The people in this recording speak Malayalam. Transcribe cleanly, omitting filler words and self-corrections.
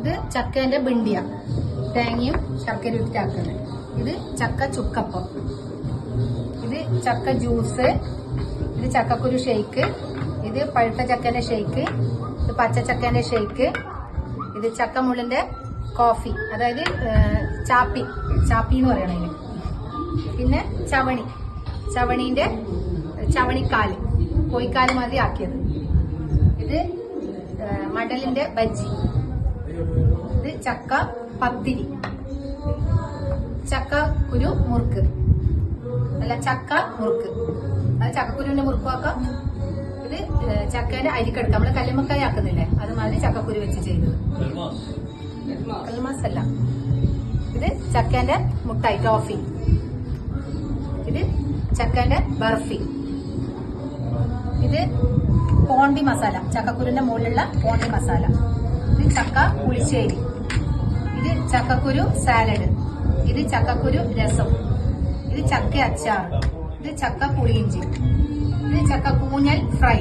ഇത് ചക്കേന്റെ ബിണ്ടിയ, തേങ്ങയും ശർക്കര ഇട്ടാക്കുന്നത്. ഇത് ചക്ക ചുക്കപ്പം, ഇത് ചക്ക ജ്യൂസ്, ഇത് ചക്കക്കുരു ഷെയ്ക്ക്, ഇത് പഴുത്ത ചക്കന്റെ ഷെയ്ക്ക്, ഇത് പച്ചച്ചക്കന്റെ ഷെയ്ക്ക്, ഇത് ചക്കമുള്ളിന്റെ കോഫി, അതായത് ചാപ്പി എന്ന് പറയണതിന്. പിന്നെ ചവണീന്റെ ചവണിക്കാല്, കോഴിക്കാല് മാതിരി ആക്കിയത്. ഇത് മടലിന്റെ ബജ്ജി, ഇത് ചക്ക പത്തിരി, ചക്ക കുരു മുറുക്ക്, അല്ല ചക്ക മുറുക്ക്, അത് ചക്കക്കുരുവിന്റെ മുറുക്കുവാക്കാം. ഇത് ചക്കേന്റെ അരിക്കെടുക്ക, നമ്മള് കല്ലുമ്മക്കായ ആക്കുന്നില്ലേ അതുമാതിരി ചക്കക്കുരു വെച്ച് ചെയ്തത്. കൽമാസ് അല്ല, ഇത് ചക്കേന്റെ മുട്ടായി ടോഫി, ഇത് ചക്കേന്റെ ബർഫി, ഇത് പോണ്ടി മസാല, ചക്കക്കുരുന്റെ മുകളിലുള്ള പോണ്ടി മസാല, ഇത് ചക്ക പുളിശ്ശേരി, ഇത് ചക്കക്കുരു സാലഡ്, ഇത് ചക്കക്കുരു രസം, ഇത് ചക്ക അച്ചാർ, ഇത് ചക്ക പുളിയിഞ്ചി, ഇത് ചക്ക കൂഞ്ഞൽ ഫ്രൈ.